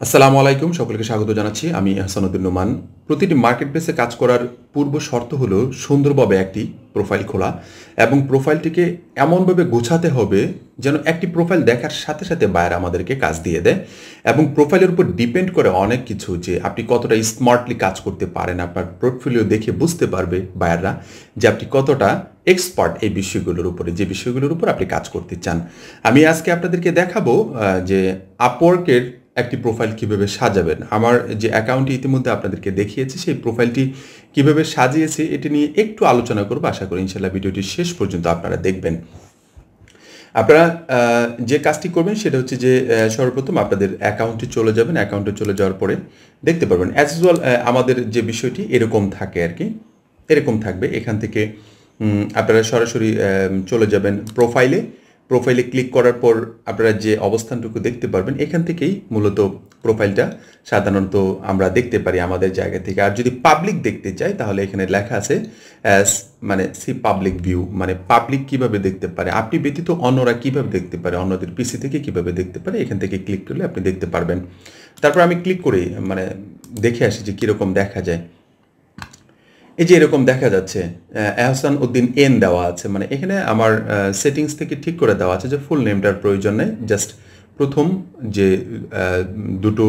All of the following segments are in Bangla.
আসসালামু আলাইকুম, সকলকে স্বাগত জানাচ্ছি। আমি হাসানুদ্দিন নোমান। প্রতিটি মার্কেটপ্লেসে কাজ করার পূর্ব শর্ত হলো সুন্দরভাবে একটি প্রোফাইল খোলা এবং প্রোফাইলটিকে এমনভাবে গোছাতে হবে যেন একটি প্রোফাইল দেখার সাথে সাথে বায়ার আমাদেরকে কাজ দিয়ে দেয়। এবং প্রোফাইলের উপর ডিপেন্ড করে অনেক কিছু, যে আপনি কতটা স্মার্টলি কাজ করতে পারেন। আপনার পোর্টফোলিও দেখে বুঝতে পারবে বায়াররা যে আপনি কতটা এক্সপার্ট এই বিষয়গুলোর উপরে, যে বিষয়গুলোর উপর আপনি কাজ করতে চান। আমি আজকে আপনাদেরকে দেখাবো যে আপওয়ার্কের একটি প্রোফাইল কিভাবে সাজাবেন। আমার যে অ্যাকাউন্টটি ইতিমধ্যে আপনাদেরকে দেখিয়েছি, সেই প্রোফাইলটি কিভাবে সাজিয়েছি এটি নিয়ে একটু আলোচনা করব। আশা করি ইনশাল্লাহ ভিডিওটি শেষ পর্যন্ত আপনারা দেখবেন। আপনারা যে কাজটি করবেন সেটা হচ্ছে যে সর্বপ্রথম আপনাদের অ্যাকাউন্টে চলে যাবেন। অ্যাকাউন্টে চলে যাওয়ার পরে দেখতে পারবেন অ্যাজ ইউজুয়াল আমাদের যে বিষয়টি এরকম থাকে আর কি, এরকম থাকবে। এখান থেকে আপনারা সরাসরি চলে যাবেন প্রোফাইলে ক্লিক করার পর আপনারা যে অবস্থানটুকু দেখতে পারবেন, এখান থেকেই মূলত প্রোফাইলটা সাধারণত আমরা দেখতে পারি আমাদের জায়গা থেকে। আর যদি পাবলিক দেখতে চাই তাহলে এখানে লেখা আছে মানে সি পাবলিক ভিউ, মানে পাবলিক কিভাবে দেখতে পারে, আপনি ব্যতীত অন্যরা কিভাবে দেখতে পারে, অন্যদের পিসি থেকে কিভাবে দেখতে পারে, এখান থেকে ক্লিক করলে আপনি দেখতে পারবেন। তারপর আমি ক্লিক করি, মানে দেখে আসি যে কীরকম দেখা যায়। এই যে এরকম দেখা যাচ্ছে এহসান উদ্দিন এন দেওয়া আছে, মানে এখানে আমার সেটিংস থেকে ঠিক করে দেওয়া আছে যে ফুল নেমটার প্রয়োজন নেই। জাস্ট প্রথম যে দুটো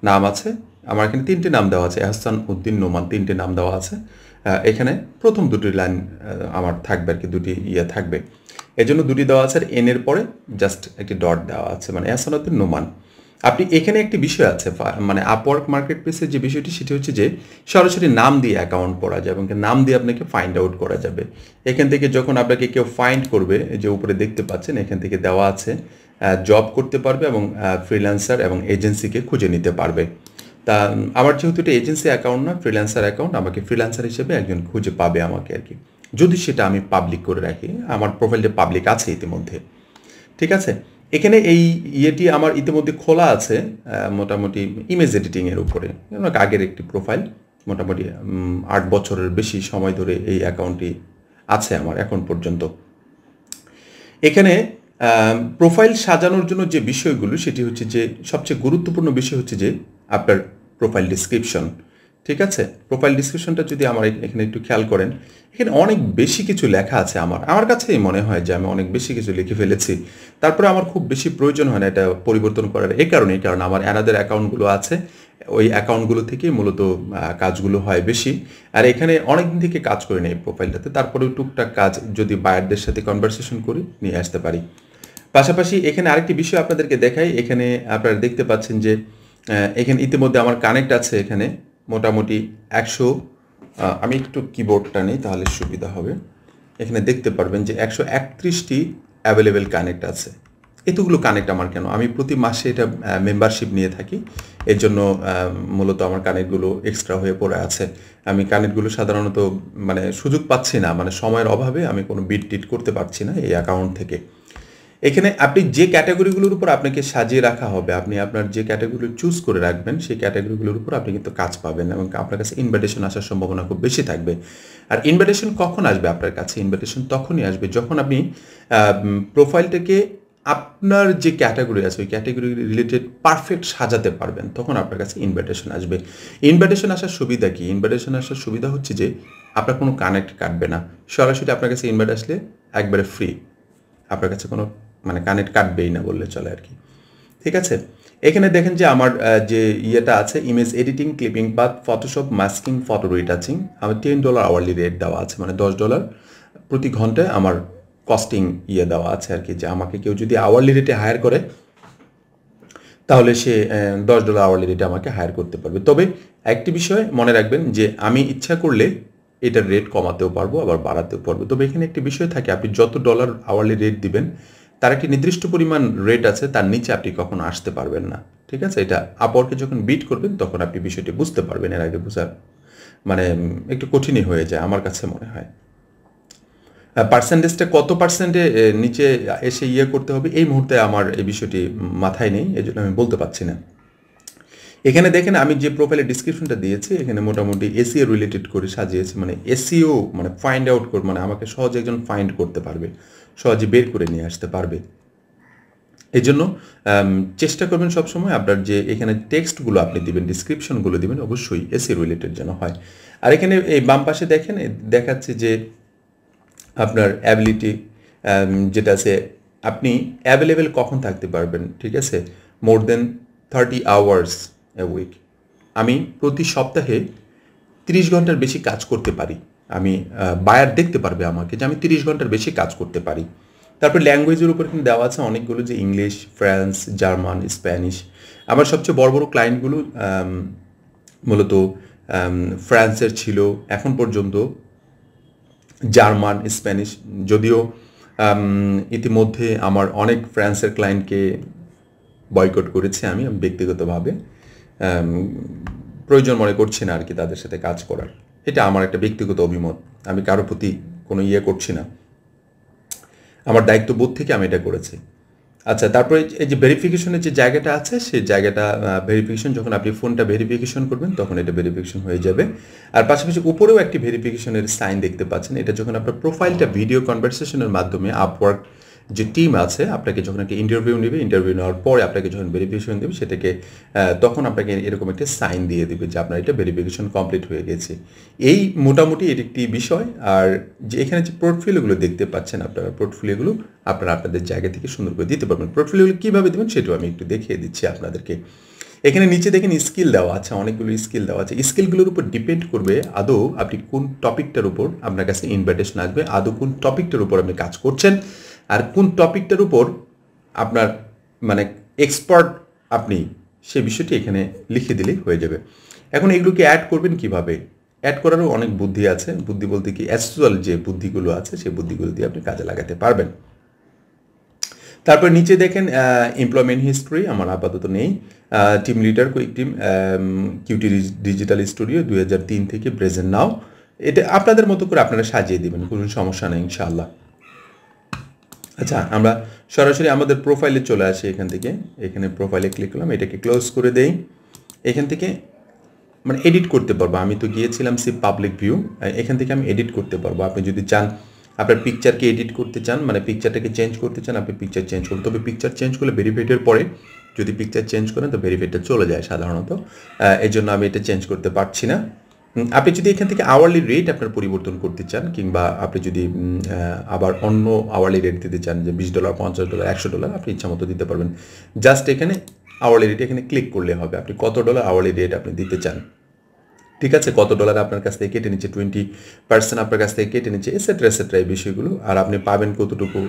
নাম আছে, আমার এখানে তিনটে নাম দেওয়া আছে, এহসান উদ্দিন নোমান, তিনটে নাম দেওয়া আছে। এখানে প্রথম দুটি লাইন আমার থাকবে আর কি, দুটি থাকবে, এই জন্য দুটি দেওয়া আছে। আর এন এর পরে জাস্ট একটি ডট দেওয়া আছে, মানে এহসান উদ্দিন নোমান। আপনি এখানে একটি বিষয় আছে, মানে আপওয়ার্ক মার্কেট প্লেসের যে বিষয়টি সেটি হচ্ছে যে সরাসরি নাম দিয়ে অ্যাকাউন্ট করা যাবে এবং নাম দিয়ে আপনাকে ফাইন্ড আউট করা যাবে। এখান থেকে যখন আপনাকে কেউ ফাইন্ড করবে, যে উপরে দেখতে পাচ্ছেন এখান থেকে দেওয়া আছে জব করতে পারবে এবং ফ্রিল্যান্সার এবং এজেন্সিকে খুঁজে নিতে পারবে। তা আমার যেহেতু এটা এজেন্সি অ্যাকাউন্ট না, ফ্রিল্যান্সার অ্যাকাউন্ট, আমাকে ফ্রিল্যান্সার হিসেবে একজন খুঁজে পাবে আমাকে আর কি, যদি সেটা আমি পাবলিক করে রাখি। আমার প্রোফাইলটা পাবলিক আছে ইতিমধ্যে, ঠিক আছে। এখানে এই ইয়েটি আমার ইতিমধ্যে খোলা আছে মোটামুটি ইমেজ এডিটিংয়ের উপরে, অনেক আগের একটি প্রোফাইল, মোটামুটি 8 বছরের বেশি সময় ধরে এই অ্যাকাউন্টটি আছে আমার এখন পর্যন্ত। এখানে প্রোফাইল সাজানোর জন্য যে বিষয়গুলো সেটি হচ্ছে যে সবচেয়ে গুরুত্বপূর্ণ বিষয় হচ্ছে যে আপনার প্রোফাইল ডিসক্রিপশন, ঠিক আছে। প্রোফাইল ডিসক্রিপশনটা যদি আমার এখানে একটু খেয়াল করেন, এখানে অনেক বেশি কিছু লেখা আছে। আমার কাছেই মনে হয় যে আমি অনেক বেশি কিছু লিখে ফেলেছি। তারপরে আমার খুব বেশি প্রয়োজন হয় না এটা পরিবর্তন করার, কারণ আমার অ্যানাদার অ্যাকাউন্টগুলো আছে, ওই অ্যাকাউন্টগুলো থেকেই মূলত কাজগুলো হয় বেশি। আর এখানে অনেক দিন থেকে কাজ করি না এই প্রোফাইলটাতে, তারপরেও টুকটাক কাজ যদি বায়ারদের সাথে কনভারসেশন করি নিয়ে আসতে পারি। পাশাপাশি এখানে আরেকটি বিষয় আপনাদেরকে দেখাই। এখানে আপনারা দেখতে পাচ্ছেন যে এখানে ইতিমধ্যে আমার কানেক্ট আছে এখানে মোটামুটি 100, আমি একটু কিবোর্ডটা নিই তাহলে সুবিধা হবে। এখানে দেখতে পারবেন যে 131টি অ্যাভেলেবেল কানেক্ট আছে। এতগুলো কানেক্ট আমার কেন? আমি প্রতি মাসে এটা মেম্বারশিপ নিয়ে থাকি, এর জন্য মূলত আমার কানেক্টগুলো এক্সট্রা হয়ে পড়ে আছে। আমি কানেক্টগুলো সাধারণত মানে সুযোগ পাচ্ছি না, মানে সময়ের অভাবে আমি কোনো বিট টিট করতে পারছি না এই অ্যাকাউন্ট থেকে। এখানে আপনি যে ক্যাটাগরিগুলোর উপর আপনাকে সাজিয়ে রাখা হবে, আপনি আপনার যে ক্যাটাগরি চুজ করে রাখবেন সেই ক্যাটাগরিগুলোর উপর আপনি কিন্তু কাজ পাবেন এবং আপনার কাছে ইনভাইটেশন আসার সম্ভাবনা খুব বেশি থাকবে। আর ইনভাইটেশন কখন আসবে আপনার কাছে? ইনভাইটেশন তখনই আসবে যখন আপনি প্রোফাইলটাকে আপনার যে ক্যাটাগরি আছে ওই ক্যাটাগরি রিলেটেড পারফেক্ট সাজাতে পারবেন, তখন আপনার কাছে ইনভাইটেশন আসবে। ইনভাইটেশন আসার সুবিধা কি? ইনভাইটেশন আসার সুবিধা হচ্ছে যে আপনার কোনো কানেক্ট কাটবে না, সরাসরি আপনার কাছে ইনভাইট আসলে একবারে ফ্রি, আপনার কাছে কোনো মানে কানেক্ট কাটবেই না বললে চলে আর কি, ঠিক আছে। এখানে দেখেন যে আমার যে ইয়েটা আছে image editing, clipping path, Photoshop, masking, photo retouching, আমার $10 আওয়ারলি রেট দেওয়া আছে, মানে $10 প্রতি ঘন্টায় আমার কস্টিং দেওয়া আছে আর কি, যে আমাকে কেউ যদি আওয়ারলি রেটে হায়ার করে তাহলে সে $10 আওয়ারলি রেটে আমাকে হায়ার করতে পারবে। তবে একটি বিষয় মনে রাখবেন যে আমি ইচ্ছা করলে এটার রেট কমাতেও পারবো আবার বাড়াতেও পারবো। তবে এখানে একটি বিষয় থাকে, আপনি যত ডলার আওয়ারলি রেট দিবেন তার একটি নির্দিষ্ট পরিমাণ রেট আছে, তার নিচে আপনি কখনো আসতে পারবেন না, ঠিক আছে। এটা আপওয়ার্কে যখন বিট করবেন তখন আপনি বিষয়টি বুঝতে পারবেন, এর আগে বোঝা মানে একটু কঠিনই হয়ে যায় আমার কাছে মনে হয়। পার্সেন্টেজটা কত পার্সেন্টে নিচে এসে করতে হবে এই মুহূর্তে আমার এই বিষয়টি মাথায় নেই, এই জন্য আমি বলতে পারছি না। এখানে দেখেন আমি যে প্রোফাইলের ডিসক্রিপশনটা দিয়েছি এখানে মোটামুটি এসইও রিলেটেড করে সাজিয়েছি, মানে এসইও মানে ফাইন্ড আউট করে, মানে আমাকে সহজে একজন ফাইন্ড করতে পারবে, সহজে বের করে নিয়ে আসতে পারবে। এই জন্য চেষ্টা করবেন সবসময় আপনার যে এখানে টেক্সটগুলো আপনি দিবেন, ডিসক্রিপশনগুলো দিবেন অবশ্যই এসি রিলেটেড যেন হয়। আর এখানে এই বাম পাশে দেখেন দেখাচ্ছে যে আপনার অ্যাবিলিটি যেটা আছে, আপনি অ্যাভেলেবেল কখন থাকতে পারবেন, ঠিক আছে, মোর দেন 30 আওয়ার্স এ উইক। আমি প্রতি সপ্তাহে 30 ঘন্টার বেশি কাজ করতে পারি। আমি বায়ার দেখতে পারবে আমাকে যে আমি 30 ঘন্টার বেশি কাজ করতে পারি। তারপর ল্যাঙ্গুয়েজের উপর কিন্তু দেওয়া আছে অনেকগুলো, যে ইংলিশ, ফ্রান্স, জার্মান, স্প্যানিশ। আমার সবচেয়ে বড় বড় ক্লায়েন্টগুলো মূলত ফ্রান্সের ছিল এখন পর্যন্ত, জার্মান, স্প্যানিশ, যদিও ইতিমধ্যে আমার অনেক ফ্রান্সের ক্লায়েন্টকে বয়কট করেছি আমি ব্যক্তিগতভাবে, প্রয়োজন মনে করছি না আর কি তাদের সাথে কাজ করার। এটা আমার একটা ব্যক্তিগত অভিমত, আমি কারো প্রতি কোনো করছি না, আমার দায়িত্ববোধ থেকে আমি এটা করেছি। আচ্ছা, তারপরে এই যে ভেরিফিকেশনের যে জায়গাটা আছে, সেই জায়গাটা ভেরিফিকেশন, যখন আপনি ফোনটা ভেরিফিকেশন করবেন তখন এটা ভেরিফিকেশন হয়ে যাবে। আর পাশাপাশি উপরেও একটি ভেরিফিকেশনের সাইন দেখতে পাচ্ছেন, এটা যখন আপনার প্রোফাইলটা ভিডিও কনভারসেশনের মাধ্যমে আপওয়ার্ক যে টিম আছে আপনাকে যখন একটা ইন্টারভিউ নেবে, ইন্টারভিউ নেওয়ার পরে আপনাকে যখন ভেরিফিকেশন দেবে সেটাকে তখন আপনাকে এরকম একটা সাইন দিয়ে দেবে যে আপনার এটা ভেরিফিকেশন কমপ্লিট হয়ে গেছে। এই মোটামুটি এর একটি বিষয়। আর যে এখানে যে পোর্টফোলিওগুলো দেখতে পাচ্ছেন, আপনারা পোর্টফোলিওগুলো আপনারা আপনাদের জায়গা থেকে সুন্দর করে দিতে পারবেন। পোর্টফোলিওগুলো কীভাবে দেবেন সেটাও আমি একটু দেখিয়ে দিচ্ছি আপনাদেরকে। এখানে নিচে দেখেন স্কিল দেওয়া আছে, অনেকগুলো স্কিল দেওয়া আছে। স্কিলগুলোর উপর ডিপেন্ড করবে আদৌ আপনি কোন টপিকটার উপর আপনার কাছে ইনভাইটেশন আসবে, আদৌ কোন টপিকটার উপর আপনি কাজ করছেন, আর কোন টপিকটার উপর আপনার মানে এক্সপার্ট আপনি, সেই বিষয়টি এখানে লিখে দিলেই হয়ে যাবে। এখন এগুলোকে অ্যাড করবেন কিভাবে? অ্যাড করারও অনেক বুদ্ধি আছে। বুদ্ধি বলতে কি, অ্যাকচুয়াল যে বুদ্ধিগুলো আছে সেই বুদ্ধিগুলো দিয়ে আপনি কাজে লাগাতে পারবেন। তারপর নিচে দেখেন এমপ্লয়মেন্ট হিস্ট্রি আমার আপাতত নেই। Team leader, quick team, cutie digital studio 2003 থেকে প্রেজেন্ট নাও। এটা আপনাদের মতো করে আপনারা সাজিয়ে দেবেন, কোনো সমস্যা নেই ইনশাআল্লাহ। আচ্ছা, আমরা সরাসরি আমাদের প্রোফাইলে চলে আসি। এখান থেকে এখানে প্রোফাইলে ক্লিক করলাম, এটাকে ক্লোজ করে দেই। এখান থেকে মানে এডিট করতে পারবো। আমি তো গিয়েছিলাম সি পাবলিক ভিউ, এখান থেকে আমি এডিট করতে পারবো। আপনি যদি চান আপনার পিকচারকে এডিট করতে চান, মানে পিকচারটাকে চেঞ্জ করতে চান, আপনি পিকচার চেঞ্জ করুন। তবে পিকচার চেঞ্জ করলে ভেরিফাইডের পরে যদি পিকচার চেঞ্জ করেন তো ভেরিফাইডটা চলে যায় সাধারণত, এই জন্য আমি এটা চেঞ্জ করতে পারছি না। আপনি যদি এখান থেকে আওয়ারলি রেট আপনার পরিবর্তন করতে চান, কিংবা আপনি যদি আবার অন্য আওয়ারলি রেট দিতে চান, যে $20, $50, $100, আপনি ইচ্ছা মতো দিতে পারবেন। জাস্ট এখানে আওয়ারলি রেট এখানে ক্লিক করলে হবে আপনি কত ডলার আওয়ারলি রেট আপনি দিতে চান, ঠিক আছে, কত ডলার আপনার কাছ থেকে কেটে নিচ্ছে, 20% আপনার কাছ থেকে কেটে নিচ্ছে, এসেট্রা এসেট্রা এই বিষয়গুলো, আর আপনি পাবেন কতটুকু,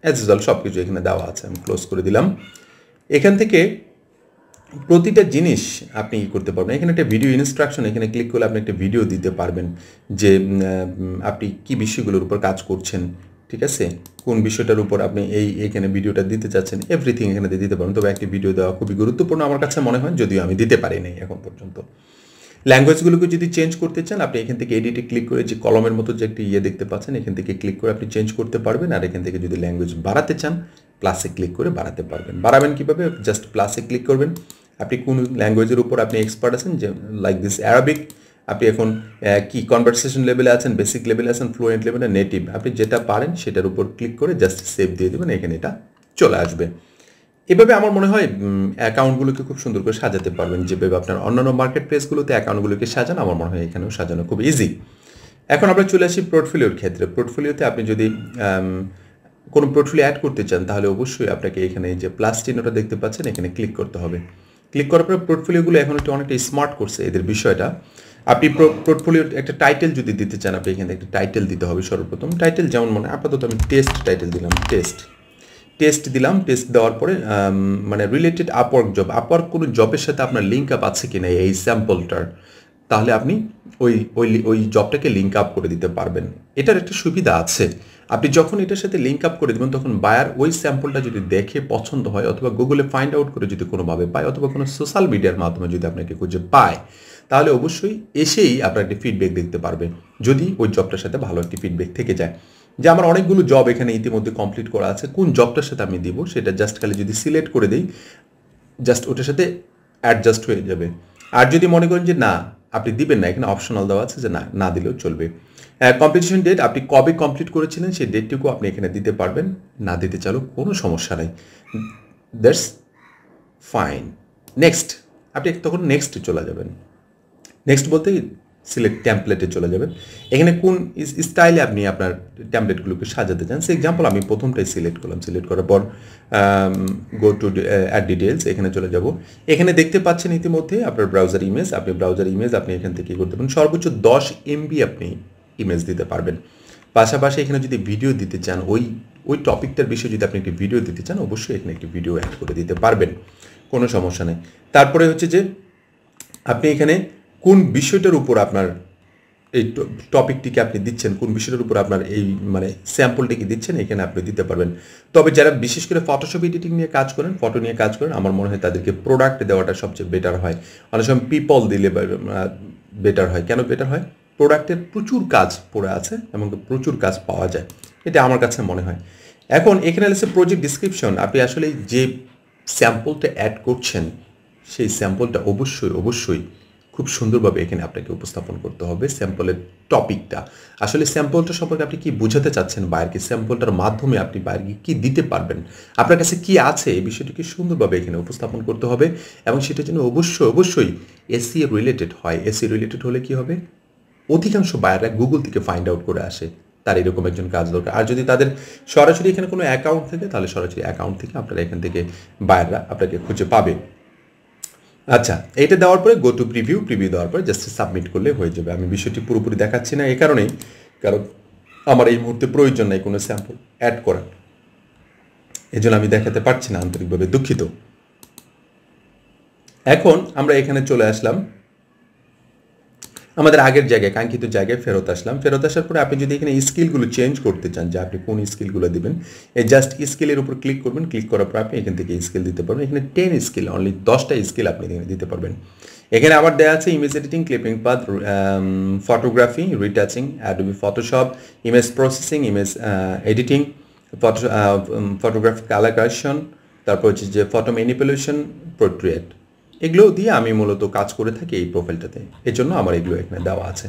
অ্যাজ ইউজুয়াল সব কিছু এখানে দেওয়া আছে। আমি ক্লোজ করে দিলাম। এখান থেকে প্রতিটা জিনিস আপনি করতে পারবেন। এখানে একটা ভিডিও ইনস্ট্রাকশন, এখানে ক্লিক করলে আপনি একটা ভিডিও দিতে পারবেন যে আপনি কি বিষয়গুলোর উপর কাজ করছেন, ঠিক আছে, কোন বিষয়টার উপর আপনি এইখানে ভিডিওটা দিতে চাচ্ছেন, এভরিথিং এখানে দিতে পারবেন। তবে একটি ভিডিও দেওয়া খুবই গুরুত্বপূর্ণ আমার কাছে মনে হয়, যদিও আমি দিতে পারিনি এখন পর্যন্ত। ল্যাঙ্গুয়েজগুলোকে যদি চেঞ্জ করতে চান, আপনি এখান থেকে এডিটে ক্লিক করে যে কলমের মতো যে একটি দেখতে পাচ্ছেন, এখান থেকে ক্লিক করে আপনি চেঞ্জ করতে পারবেন। আর এখান থেকে যদি ল্যাঙ্গুয়েজ বাড়াতে চান, প্লাসে ক্লিক করে বাড়াতে পারবেন। বাড়াবেন কীভাবে? জাস্ট প্লাসে ক্লিক করবেন। আপনি কোন ল্যাঙ্গুয়েজের উপর আপনি এক্সপার্ট আছেন, যে লাইক দিস অ্যারাবিক, আপনি এখন কি কনভারসেশন লেভেলে আছেন, বেসিক লেভেলে আছেন, ফ্লুয়েন্ট লেভেলে, নেটিভ, আপনি যেটা পারেন সেটার উপর ক্লিক করে জাস্ট সেভ দিয়ে দেবেন, এখানে এটা চলে আসবে। এভাবে আমার মনে হয় অ্যাকাউন্টগুলোকে খুব সুন্দর করে সাজাতে পারবেন। যেভাবে আপনার অন্যান্য মার্কেট প্লেসগুলোতে অ্যাকাউন্টগুলোকে সাজান, আমার মনে হয় এখানেও সাজানো খুব ইজি। এখন আমরা চলে আসি পোর্টফোলিওর ক্ষেত্রে। পোর্টফোলিওতে আপনি যদি কোনো পোর্টফোলিও অ্যাড করতে চান, তাহলে অবশ্যই আপনাকে এখানে যে প্লাস চিহ্নটা দেখতে পাচ্ছেন, এখানে ক্লিক করতে হবে। ক্লিক করার পরে পোর্টফোলিওগুলো এখন একটু অনেকটা স্মার্ট করছে এদের বিষয়টা। আপনি পোর্টফোলিওর একটা টাইটেল যদি দিতে চান, আপনি এখানে একটা টাইটেল দিতে হবে সর্বপ্রথম। টাইটেল যেমন মনে আপাতত আমি টেস্ট টাইটেল দিলাম, টেস্ট দিলাম। টেস্ট দেওয়ার পরে মানে রিলেটেড আপওয়ার্ক জব, আপওয়ার্ক কোনো জবের সাথে আপনার লিঙ্ক আপ আছে কিনা এই স্যাম্পলটার, তাহলে আপনি ওই জবটাকে লিঙ্ক আপ করে দিতে পারবেন। এটার একটা সুবিধা আছে, আপনি যখন এটার সাথে লিঙ্ক আপ করে দেবেন, তখন বায়ার ওই স্যাম্পলটা যদি দেখে পছন্দ হয়, অথবা গুগলে ফাইন্ড আউট করে যদি কোনোভাবে পায়, অথবা কোনো সোশ্যাল মিডিয়ার মাধ্যমে যদি আপনাকে খুঁজে পায়, তাহলে অবশ্যই এসেই আপনার একটি ফিডব্যাক দেখতে পারবে, যদি ওই জবটার সাথে ভালো একটি ফিডব্যাক থেকে যায়। যে আমার অনেকগুলো জব এখানে ইতিমধ্যে কমপ্লিট করা আছে, কোন জবটার সাথে আমি দিব সেটা জাস্ট খালি যদি সিলেক্ট করে দিই, জাস্ট ওটার সাথে অ্যাডজাস্ট হয়ে যাবে। আর যদি মনে করেন যে না আপনি দিবেন না, এখানে অপশনাল দেওয়া আছে যে না দিলেও চলবে। কমপ্লিটেশন ডেট আপনি কবে কমপ্লিট করেছিলেন সেই ডেটটুকু আপনি এখানে দিতে পারবেন, না দিতে চাইলেও কোনো সমস্যা নেই, দ্যাটস ফাইন। নেক্সট, আপনি তখন নেক্সটে চলে যাবেন। নেক্সট বলতে সিলেক্ট টেমপ্লেটে চলে যাবেন। এখানে কোন স্টাইলে আপনি আপনার টেমপ্লেটগুলোকে সাজাতে চান সেই এক্সাম্পল আমি প্রথমটাই সিলেক্ট করলাম। সিলেক্ট করার পর গো টু অ্যাড ডিটেলস, এখানে চলে যাব। এখানে দেখতে পাচ্ছেন ইতিমধ্যে আপনার ব্রাউজার ইমেজ, আপনি এখান থেকে কী করতে পারেন, সর্বোচ্চ 10 MB আপনি ইমেজ দিতে পারবেন। পাশাপাশি এখানে যদি ভিডিও দিতে চান, ওই টপিকটার বিষয়ে যদি আপনি একটি ভিডিও দিতে চান, অবশ্যই এখানে একটি ভিডিও অ্যাড করে দিতে পারবেন, কোনো সমস্যা নেই। তারপরে হচ্ছে যে আপনি এখানে কোন বিষয়টার উপর আপনার এই টপিকটিকে আপনি দিচ্ছেন, কোন বিষয়টার উপর আপনার এই মানে স্যাম্পলটিকে দিচ্ছেন, এখানে আপনি দিতে পারবেন। তবে যারা বিশেষ করে ফটোশপ এডিটিং নিয়ে কাজ করেন, ফটো নিয়ে কাজ করেন, আমার মনে হয় তাদেরকে প্রোডাক্ট দেওয়াটা সবচেয়ে বেটার হয়। অনেক সময় পিপল দিলে বেটার হয়। কেন বেটার হয়? প্রোডাক্টের প্রচুর কাজ পড়ে আছে এবং প্রচুর কাজ পাওয়া যায়, এটা আমার কাছে মনে হয়। এখন এখানে আছে প্রজেক্ট ডিসক্রিপশন। আপনি আসলে যে স্যাম্পলটা অ্যাড করছেন সেই স্যাম্পলটা অবশ্যই খুব সুন্দরভাবে এখানে আপনাকে উপস্থাপন করতে হবে। স্যাম্পলের টপিকটা আসলে স্যাম্পলটা সম্পর্কে আপনি কি বোঝাতে চাচ্ছেন বাইরকে, স্যাম্পলটার মাধ্যমে আপনি বাইরকে কি দিতে পারবেন, আপনার কাছে কি আছে, এই বিষয়টিকে সুন্দরভাবে এখানে উপস্থাপন করতে হবে। এবং সেটার জন্য অবশ্যই এসইও রিলেটেড হয়। এসইও রিলেটেড হলে কি হবে, অধিকাংশ বায়াররা গুগল থেকে ফাইন্ড আউট করে আসে তার এরকম একজন কাজ দরকার। আর যদি তাদের সরাসরি এখানে কোনো অ্যাকাউন্ট থাকে, তাহলে সরাসরি অ্যাকাউন্ট থেকে আপনারা এখান থেকে বায়াররা আপনাকে খুঁজে পাবে। আচ্ছা, এটা দেওয়ার পরে গো টু প্রিভিউ দেওয়ার পরে জাস্ট সাবমিট করলে হয়ে যাবে। আমি বিষয়টি পুরোপুরি দেখাচ্ছি না এই কারণেই, কারণ আমার এই মুহূর্তে প্রয়োজন নেই কোনো স্যাম্পল অ্যাড করার, এজন্য আমি দেখাতে পারছি না, আন্তরিকভাবে দুঃখিত। এখন আমরা এখানে চলে আসলাম আমাদের আগের জায়গায়, কাঙ্ক্ষিত জায়গায় ফেরত আসলাম। ফেরত আসার পরে আপনি যদি এখানে স্কিলগুলো চেঞ্জ করতে চান, যে আপনি কোন স্কিলগুলো দিবেন, এই জাস্ট স্কিলের উপর ক্লিক করবেন। ক্লিক করার পর আপনি এখান থেকে স্কিল দিতে পারবেন। এখানে 10 স্কিল, অনলি 10টা স্কিল আপনি এখানে দিতে পারবেন। এখানে আবার দেওয়া আছে image editing, clipping path, photography, retouching, Adobe Photoshop, image processing, image editing, photography colour correction, তারপর হচ্ছে যে ফটো ম্যানিপুলেশন, পোর্ট্রেট, এগুলো দিয়ে আমি মূলত কাজ করে থাকি এই প্রোফাইলটাতে, এর জন্য আমার এগুলো এখানে দেওয়া আছে।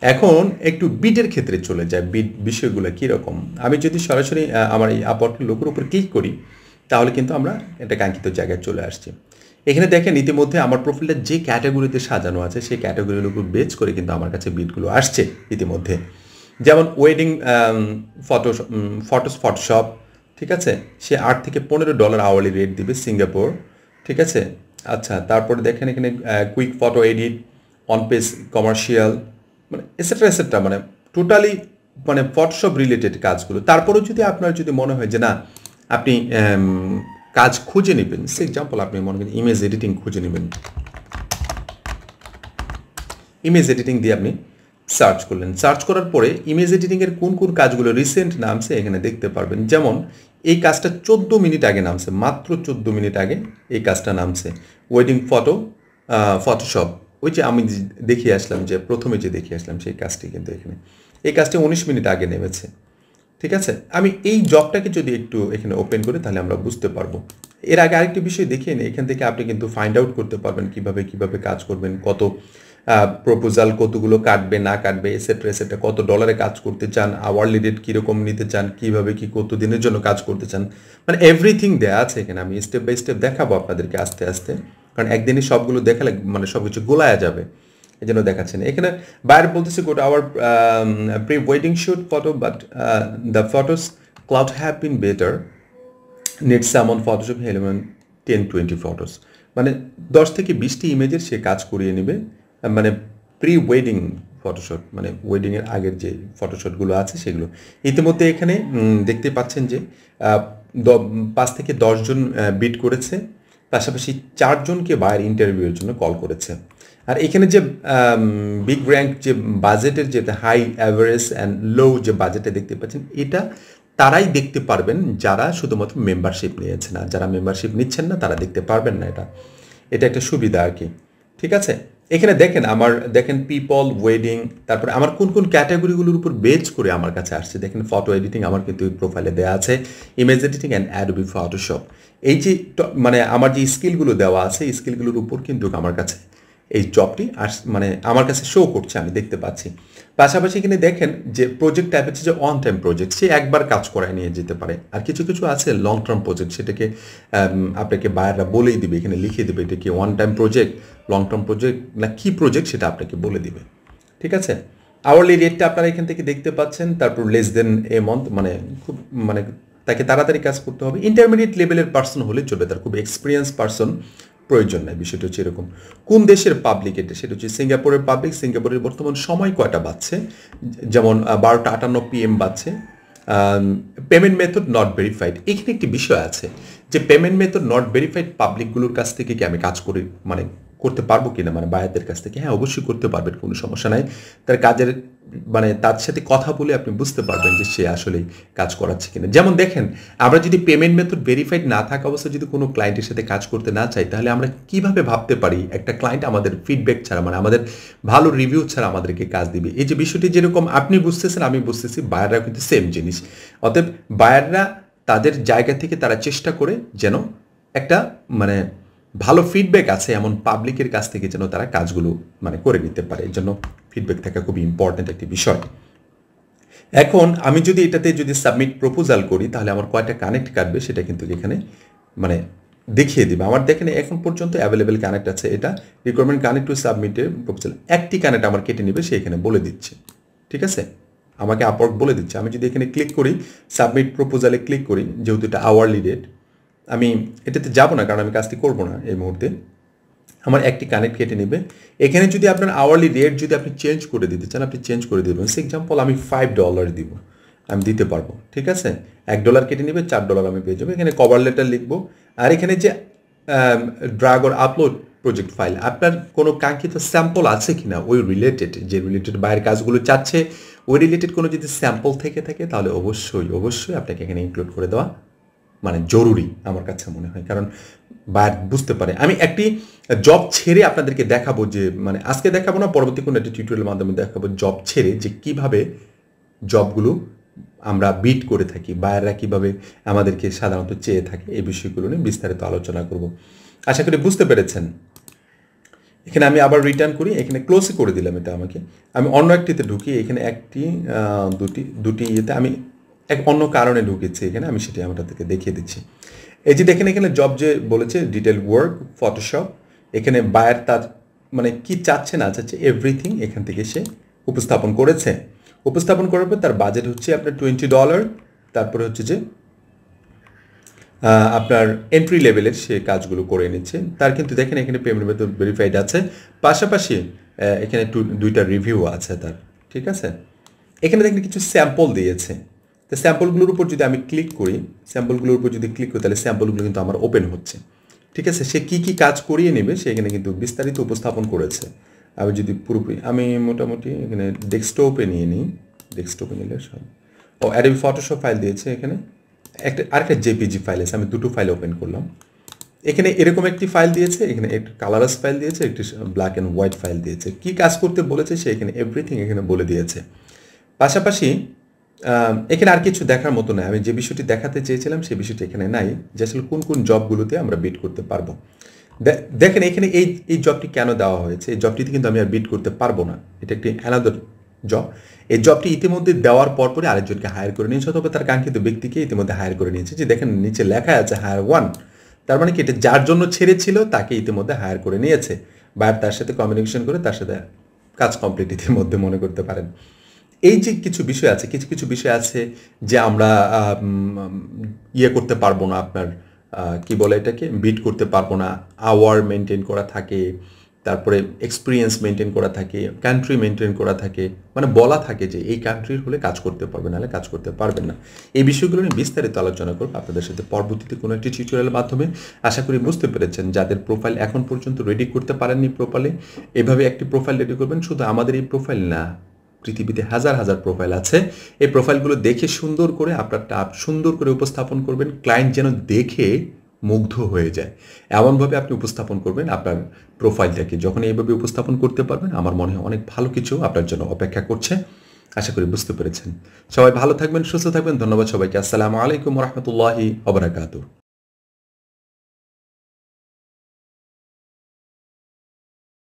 এখন একটু বিটের ক্ষেত্রে চলে যায়, বিট বিষয়গুলো কীরকম। আমি যদি সরাসরি আমার এই আপওয়ার্কের লোকের উপর ক্লিক করি, তাহলে কিন্তু আমরা একটা কাঙ্ক্ষিত জায়গায় চলে আসছি। এখানে দেখেন ইতিমধ্যে আমার প্রোফাইলটা যে ক্যাটাগরিতে সাজানো আছে সেই ক্যাটাগরির উপর বেচ করে কিন্তু আমার কাছে বিটগুলো আসছে ইতিমধ্যে। যেমন ওয়েডিং ফটোশপ, ঠিক আছে, সে $8 থেকে $15 আওয়ারলি রেট দিবে সিঙ্গাপুর, ঠিক আছে। আচ্ছা, তারপরে দেখেন এখানে quick photo edit, on page commercial, মানে এসেট্রা, মানে টোটালি মানে ফটোশপ রিলেটেড কাজগুলো। তারপরেও যদি আপনার যদি মনে হয় যে না আপনি কাজ খুঁজে নেবেন, সে এক্সাম্পল আপনি মনে করেন ইমেজ এডিটিং খুঁজে নেবেন, ইমেজ এডিটিং দিয়ে আপনি সার্চ করলেন। সার্চ করার পরে ইমেজ এডিটিংয়ের কোন কোন কাজগুলো রিসেন্ট নামছে এখানে দেখতে পারবেন। যেমন এই কাজটা 14 মিনিট আগে নামছে, মাত্র 14 মিনিট আগে এই কাজটা নামছে। ওয়েডিং ফটোশপ, ওই যে আমি দেখিয়ে আসলাম, যে প্রথমে যে দেখিয়ে আসলাম সেই কাজটি কিন্তু এখানে, এই কাজটি 19 মিনিট আগে নেমেছে, ঠিক আছে। আমি এই জবটাকে যদি একটু এখানে ওপেন করি তাহলে আমরা বুঝতে পারবো। এর আগে আরেকটি বিষয় দেখিয়ে নিই, এখান থেকে আপনি কিন্তু ফাইন্ড আউট করতে পারবেন কিভাবে কাজ করবেন, কত প্রপোজাল কতগুলো কাটবে না কাটবে, এসেট্রা, কত ডলারে কাজ করতে চান, আওয়ারলি রেট কীরকম নিতে চান, কীভাবে কী কত দিনের জন্য কাজ করতে চান, মানে এভরিথিং দেওয়া আছে এখানে। আমি স্টেপ বাই স্টেপ দেখাবো আপনাদেরকে আস্তে আস্তে, কারণ একদিনই সবগুলো দেখালে মানে সব কিছু গোলায়া যাবে, এই জন্য দেখাচ্ছে না। এখানে বাইরে বলতেছে got our pre wedding shoot photo, but the photos could have been better, নেট সামন ফটোশপ এলিমেন্ট 10-20 ফটোস, মানে 10 থেকে 20টি ইমেজের সে কাজ করিয়ে নেবে, মানে প্রি ওয়েডিং ফটোশট, মানে ওয়েডিংয়ের আগের যে ফটোশটগুলো আছে সেগুলো। ইতিমধ্যে এখানে দেখতে পাচ্ছেন যে 5 থেকে 10 জন বিট করেছে, পাশাপাশি 4 জনকে বায়ার ইন্টারভিউয়ের জন্য কল করেছে। আর এখানে যে বিগ র্যাঙ্ক যে বাজেটের যে হাই অ্যাভারেজ অ্যান্ড লো যে বাজেটে দেখতে পাচ্ছেন, এটা তারাই দেখতে পারবেন যারা শুধুমাত্র মেম্বারশিপ নিয়েছেন, না যারা মেম্বারশিপ নিচ্ছেন না তারা দেখতে পারবেন না। এটা একটা সুবিধা আর কি, ঠিক আছে। এখানে দেখেন পিপল, ওয়েডিং, তারপরে আমার কোন কোন ক্যাটাগরিগুলোর উপর বেচ করে আমার কাছে আসছে। দেখেন ফটো এডিটিং আমার কিন্তু প্রোফাইলে দেওয়া আছে, image editing and Adobe Photoshop, এই যে মানে আমার যে স্কিলগুলো দেওয়া আছে এই স্কিলগুলোর উপর কিন্তু আমার কাছে এই জবটি মানে আমার কাছে শো করছে, আমি দেখতে পাচ্ছি। পাশাপাশি এখানে দেখেন যে প্রজেক্ট টাইপ হচ্ছে যে অন টাইম প্রজেক্ট, সে একবার কাজ করায় নিয়ে যেতে পারে। আর কিছু কিছু আছে লং টার্ম প্রজেক্ট, সেটাকে আপনাকে বায়াররা বলেই দিবে, এখানে লিখে দেবে এটা কি one time project, long term project না কি প্রজেক্ট, সেটা আপনাকে বলে দিবে। ঠিক আছে, আওয়ারলি রেটটা আপনারা এখান থেকে দেখতে পাচ্ছেন। তারপর লেস দেন এ মান্থ, মানে খুব মানে তাকে তাড়াতাড়ি কাজ করতে হবে। ইন্টারমিডিয়েট লেভেলের পার্সন হলে চলবে, তার খুব এক্সপিরিয়েন্স পার্সন প্রয়োজন নাই। বিষয়টা হচ্ছে এরকম। কোন দেশের পাবলিক এটা, সেটা হচ্ছে সিঙ্গাপুরের পাবলিক। সিঙ্গাপুরের বর্তমান সময় কয়টা বাজছে, যেমন 12:58 PM বাজছে। পেমেন্ট মেথড নট ভেরিফাইড, এখানে একটি বিষয় আছে যে পেমেন্ট মেথড নট ভেরিফাইড পাবলিকগুলোর কাছ থেকে কি আমি কাজ করি মানে করতে পারবো কিনা, মানে বায়ারদের কাছ থেকে? হ্যাঁ, অবশ্যই করতে পারবেন, কোনো সমস্যা নাই। তার কাজের মানে তার সাথে কথা বলে আপনি বুঝতে পারবেন যে সে আসলে কাজ করাচ্ছে কিনা। যেমন দেখেন, আমরা যদি পেমেন্ট মেথড ভেরিফাইড না থাকা অবস্থায় যদি কোনো ক্লায়েন্টের সাথে কাজ করতে না চাই, তাহলে আমরা কিভাবে ভাবতে পারি একটা ক্লায়েন্ট আমাদের ফিডব্যাক ছাড়া, মানে আমাদের ভালো রিভিউ ছাড়া আমাদেরকে কাজ দিবে? এই যে বিষয়টি যেরকম আপনি বুঝতেছেন, আমি বুঝতেছি, বায়াররা কিন্তু সেম জিনিস। অতএব বায়াররা তাদের জায়গা থেকে তারা চেষ্টা করে যেন একটা মানে ভালো ফিডব্যাক আছে এমন পাবলিকের কাছ থেকে যেন তারা কাজগুলো মানে করে নিতে পারে। এর জন্য ফিডব্যাক থাকা খুবই ইম্পর্ট্যান্ট একটি বিষয়। এখন আমি যদি এটাতে যদি সাবমিট প্রপোজাল করি, তাহলে আমার কয়টা কানেক্ট কাটবে সেটা কিন্তু এখানে মানে দেখিয়ে দিবে। আমার দেখেন এখন পর্যন্ত অ্যাভেলেবেল কানেক্ট আছে, এটা রিকোয়ারমেন্ট কানেক্ট টু সাবমিটের প্রপোজাল। একটি কানেক্ট আমার কেটে নেবে, সে এখানে বলে দিচ্ছে। ঠিক আছে, আমাকে আপওয়ার্ক বলে দিচ্ছে। আমি যদি এখানে ক্লিক করি, সাবমিট প্রপোজালে ক্লিক করি, যেহেতু এটা আওয়ারলি রেট, আমি এটাতে যাব না কারণ আমি কাজটি করব না এই মুহূর্তে। আমার একটি কানেক্ট কেটে নেবে। এখানে যদি আপনার আওয়ারলি রেট যদি আপনি চেঞ্জ করে দিতে চান, আপনি চেঞ্জ করে দেবেন। ফর এক্সাম্পল আমি $5 দিব, আমি দিতে পারবো। ঠিক আছে, $1 কেটে নেবে, $4 আমি পেয়ে যাবো। এখানে কভার লেটার লিখবো। আর এখানে যে drug or upload project file, আপনার কোনো কাঙ্ক্ষিত স্যাম্পল আছে কিনা ওই রিলেটেড, যে রিলেটেড বাইরের কাজগুলো চাচ্ছে, ওই রিলেটেড কোনো যদি স্যাম্পল থেকে থাকে, তাহলে অবশ্যই অবশ্যই আপনাকে এখানে ইনক্লুড করে দেওয়া মানে জরুরি আমার কাছে মনে হয়। কারণ বায়ার বুঝতে পারে। আমি একটি জব ছেড়ে আপনাদেরকে দেখাবো, যে মানে আজকে দেখাবো না, পরবর্তী কোনো একটি টিউটোরিয়ালের মাধ্যমে দেখাবো জব ছেড়ে যে কিভাবে জবগুলো আমরা বিট করে থাকি, বায়াররা কিভাবে আমাদেরকে সাধারণত চেয়ে থাকে, এই বিষয়গুলো নিয়ে বিস্তারিত আলোচনা করব। আশা করি বুঝতে পেরেছেন। এখানে আমি আবার রিটার্ন করি, এখানে ক্লোজে করে দিলাম এটা আমাকে। আমি অন্য একটিতে ঢুকি, এখানে একটি দুটি ইয়েতে আমি এক অন্য কারণে ঢুকেছি এখানে, আমি সেটি আপনাদেরকে দেখিয়ে দিচ্ছি। এই যে দেখেন, এখানে জব যে বলেছে ডিটেল ওয়ার্ক ফটোশপ, এখানে বায়ার তার মানে কি চাচ্ছে না চাচ্ছে এভরিথিং এখান থেকে সে উপস্থাপন করেছে। উপস্থাপন করার পর তার বাজেট হচ্ছে আপনার $20। তারপরে হচ্ছে যে আপনার এন্ট্রি লেভেলের সে কাজগুলো করে নিচ্ছে। তার কিন্তু দেখেন এখানে পেমেন্ট মেথড ভেরিফাইড আছে, পাশাপাশি এখানে দুইটা রিভিউ আছে তার। ঠিক আছে, এখানে দেখেন কিছু স্যাম্পল দিয়েছে। তো স্যাম্পলগুলোর উপর যদি আমি ক্লিক করি, তাহলে স্যাম্পলগুলো কিন্তু আমার ওপেন হচ্ছে। ঠিক আছে, সে কি কি কাজ করিয়ে নেবে সে এখানে কিন্তু বিস্তারিত উপস্থাপন করেছে। আমি যদি পুরোপুরি আমি মোটামুটি এখানে ডেস্কটপে নিয়ে নিই, ডেস্কটপে নিলে সব অ্যাডোবি ফটোশপ ফাইল দিয়েছে। এখানে আরেকটা জেপিজি ফাইল আছে, আমি দুটো ফাইল ওপেন করলাম। এখানে এরকম একটি ফাইল দিয়েছে, এখানে একটি কালারস ফাইল দিয়েছে, একটি ব্ল্যাক অ্যান্ড হোয়াইট ফাইল দিয়েছে। কি কাজ করতে বলেছে সে এখানে এভরিথিং এখানে বলে দিয়েছে। পাশাপাশি এখানে আর কিছু দেখার মতো নয়। আমি যে বিষয়টি দেখাতে চেয়েছিলাম সেই বিষয়টি এখানে নাই, যে আসলে কোন কোন জবগুলোতে আমরা বিট করতে পারবো। দেখেন এখানে এই জবটি কেন দেওয়া হয়েছে, এই জবটিতে কিন্তু আমি আর বিট করতে পারবো না, এটা একটি অ্যানাদার জব। এই জবটি ইতিমধ্যে দেওয়ার পরপরে আরেকজনকে হায়ার করে নিয়েছে, অথবা তার কাঙ্ক্ষিত ব্যক্তিকে ইতিমধ্যে হায়ার করে নিয়েছে। যে দেখেন নিচে লেখা আছে হায়ার 1, তার মানে কি এটা যার জন্য ছেড়েছিল তাকে ইতিমধ্যে হায়ার করে নিয়েছে। বায়ার তার সাথে কমিউনিকেশন করে তার সাথে কাজ কমপ্লিট ইতিমধ্যে মনে করতে পারেন। এই যে কিছু বিষয় আছে, কিছু বিষয় আছে যে আমরা ইয়ে করতে পারবো না, আপনার কি বলে এটাকে বিট করতে পারবো না। আওয়ার মেনটেন করা থাকে, তারপরে এক্সপিরিয়েন্স মেনটেন করা থাকে, কান্ট্রি মেনটেন করা থাকে, মানে বলা থাকে যে এই কান্ট্রির হলে কাজ করতে পারবে, নাহলে কাজ করতে পারবেন না। এই বিষয়গুলো নিয়ে বিস্তারিত আলোচনা করবো আপনাদের সাথে পরবর্তীতে কোনো একটি টিউটোরিয়ালের মাধ্যমে। আশা করি বুঝতে পেরেছেন। যাদের প্রোফাইল এখন পর্যন্ত রেডি করতে পারেননি প্রোফাইলে, এভাবে একটি প্রোফাইল রেডি করবেন। শুধু আমাদের এই প্রোফাইল না, পৃথিবীতে হাজার হাজার প্রোফাইল আছে। এই প্রোফাইলগুলো দেখে সুন্দর করে আপনারটা সুন্দর করে উপস্থাপন করবেন, ক্লায়েন্ট যেন দেখে মুগ্ধ হয়ে যায় এমনভাবে আপনি উপস্থাপন করবেন আপনার প্রোফাইলটাকে। যখন এইভাবে উপস্থাপন করতে পারবেন, আমার মনে হয় অনেক ভালো কিছু আপনার জন্য অপেক্ষা করছে। আশা করি বুঝতে পেরেছেন। সবাই ভালো থাকবেন, সুস্থ থাকবেন। ধন্যবাদ সবাইকে। আসসালামু আলাইকুম ওয়া রাহমাতুল্লাহি ওয়া বারাকাতুহু।